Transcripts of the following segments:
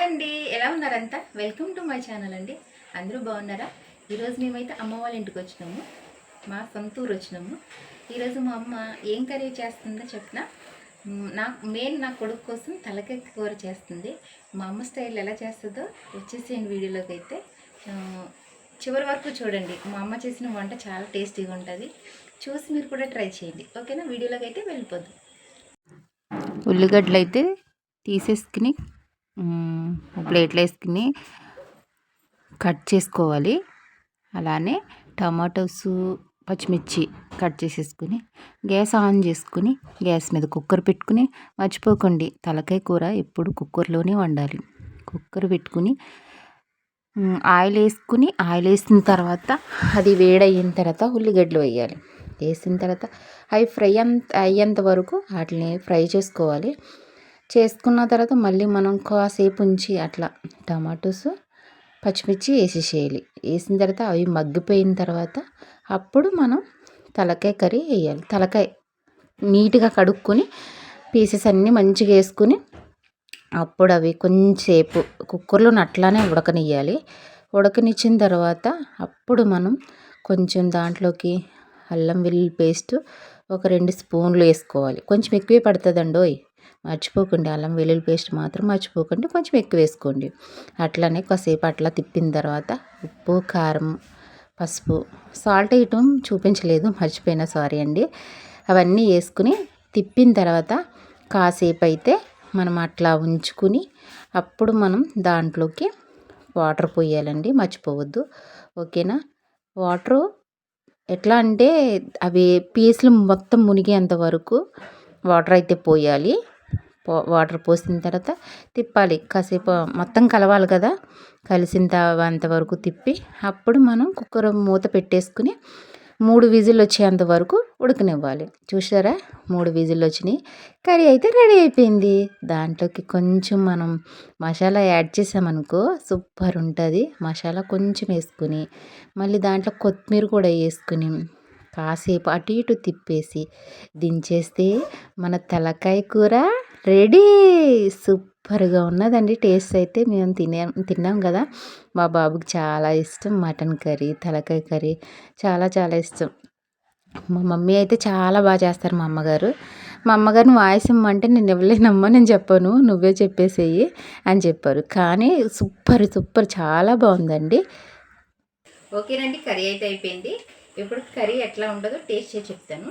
Hi అండి, ఎలా ఉన్నారంతా? Welcome to my channel అండి. అందరూ బాగున్నారా? ఈరోజు మేమైతే అమ్మ వాళ్ళ ఇంటికి వచ్చినాము, మా సొంత ఊరు వచ్చినాము. ఈరోజు మా అమ్మ ఏం కర్రీ చేస్తుందో చెప్పిన నా కొడుకు కోసం తలకాయ కూర చేస్తుంది. మా అమ్మ స్టైల్ ఎలా చేస్తుందో వచ్చేసేయండి వీడియోలోకి అయితే. చివరి వరకు చూడండి. మా అమ్మ చేసిన వంట చాలా టేస్టీగా ఉంటుంది. చూసి మీరు కూడా ట్రై చేయండి, ఓకేనా? వీడియోలోకి అయితే వెళ్ళిపోద్దు. ఉల్లిగడ్డలు అయితే తీసేసుకుని ప్లేట్లో వేసుకుని కట్ చేసుకోవాలి. అలానే టమాటోస్, పచ్చిమిర్చి కట్ చేసేసుకుని గ్యాస్ ఆన్ చేసుకుని గ్యాస్ మీద కుక్కర్ పెట్టుకుని, మర్చిపోకండి తలకాయ కూర ఎప్పుడు కుక్కర్లోనే వండాలి. కుక్కర్ పెట్టుకుని ఆయిల్ వేసిన తర్వాత అది వేడయిన తర్వాత ఉల్లిగడ్డలు వేయాలి. వేసిన తర్వాత అవి అయ్యేంత వరకు వాటిని ఫ్రై చేసుకోవాలి. చేసుకున్న తర్వాత మళ్ళీ మనం కాసేపు ఉంచి అట్లా టమాటోస్, పచ్చిమిర్చి వేసేసేయాలి. వేసిన తర్వాత అవి మగ్గిపోయిన తర్వాత అప్పుడు మనం తలకాయ కర్రీ వేయాలి. తలకాయ నీట్గా కడుక్కొని పీసెస్ అన్నీ మంచిగా వేసుకుని అప్పుడు అవి కొంచెంసేపు కుక్కర్లో అట్లానే ఉడకనివ్వాలి. ఉడకనిచ్చిన తర్వాత అప్పుడు మనం కొంచెం దాంట్లోకి అల్లం వెల్లుల్లి పేస్ట్ ఒక 2 స్పూన్లు వేసుకోవాలి. కొంచెం ఎక్కువే పడుతుందండోయ్, మర్చిపోకండి. అల్లం వెల్లుల్లి పేస్ట్ మాత్రం మర్చిపోకండి, కొంచెం ఎక్కువ వేసుకోండి. అట్లనే కాసేపు అట్లా తిప్పిన తర్వాత ఉప్పు, కారం, పసుపు, సాల్ట్ వేయటం చూపించలేదు, మర్చిపోయినా, సారీ అండి. అవన్నీ వేసుకుని తిప్పిన తర్వాత కాసేపు అయితే మనం అట్లా ఉంచుకుని అప్పుడు మనం దాంట్లోకి వాటర్ పోయాలండి, మర్చిపోవద్దు, ఓకేనా? వాటరు ఎట్లా అంటే అవి పీసులు మొత్తం మునిగేంత వరకు వాటర్ అయితే పోయాలి. వాటర్ పోసిన తర్వాత తిప్పాలి. కాసేపు మొత్తం కలవాలి కదా, అంతవరకు తిప్పి అప్పుడు మనం కుక్కర్ మూత పెట్టేసుకుని 3 విజిల్లు వచ్చేంత వరకు ఉడకనివ్వాలి. చూసారా, 3 విజిల్లు వచ్చినాయి. కర్రీ అయితే రెడీ అయిపోయింది. దాంట్లోకి కొంచెం మనం మసాలా యాడ్ చేసామనుకో సూపర్ ఉంటుంది. మసాలా కొంచెం వేసుకుని మళ్ళీ దాంట్లో కొత్తిమీర కూడా వేసుకుని కాసేపు అటు ఇటు తిప్పేసి దించేస్తే మన తలకాయ కూర రెడీ. సూపర్గా ఉన్నదండి. టేస్ట్ అయితే మేము తిన్నాం కదా. మా బాబుకి చాలా ఇష్టం మటన్ కర్రీ, తలకాయ కర్రీ చాలా చాలా ఇష్టం. మా మమ్మీ అయితే చాలా బాగా చేస్తారు. మా అమ్మగారిని వాయిస్ ఇమ్మంటే నేను ఇవ్వలేనమ్మా, నేను చెప్పను, నువ్వే చెప్పేసేయి అని చెప్పారు. కానీ సూపర్ చాలా బాగుందండి. ఓకేనండి, కర్రీ అయితే అయిపోయింది. ఇప్పుడు కర్రీ ఎట్లా ఉంటుందో టేస్ట్ చేసి చెప్తాను.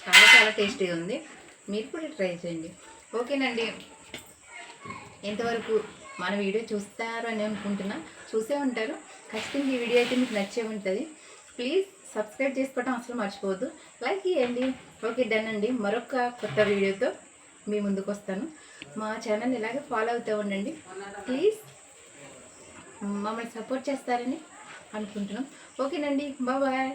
చాలా చాలా టేస్టీగా ఉంది. మీరు కూడా ట్రై చేయండి, ఓకేనండి. ఎంతవరకు మన వీడియో చూస్తారు అని అనుకుంటున్నా, చూసే ఉంటారు ఖచ్చితంగా. ఈ వీడియో అయితే మీకు నచ్చే ఉంటుంది. ప్లీజ్ సబ్స్క్రైబ్ చేసుకోవడం అసలు మర్చిపోవద్దు, లైక్ చేయండి. ఓకే, డన్ అండి. మరొక కొత్త వీడియోతో మీ ముందుకు వస్తాను. మా ఛానల్ ఇలాగే ఫాలో అవుతూ ఉండండి. ప్లీజ్ మమ్మల్ని సపోర్ట్ చేస్తారని అనుకుంటున్నాం. ఓకేనండి, బాయ్.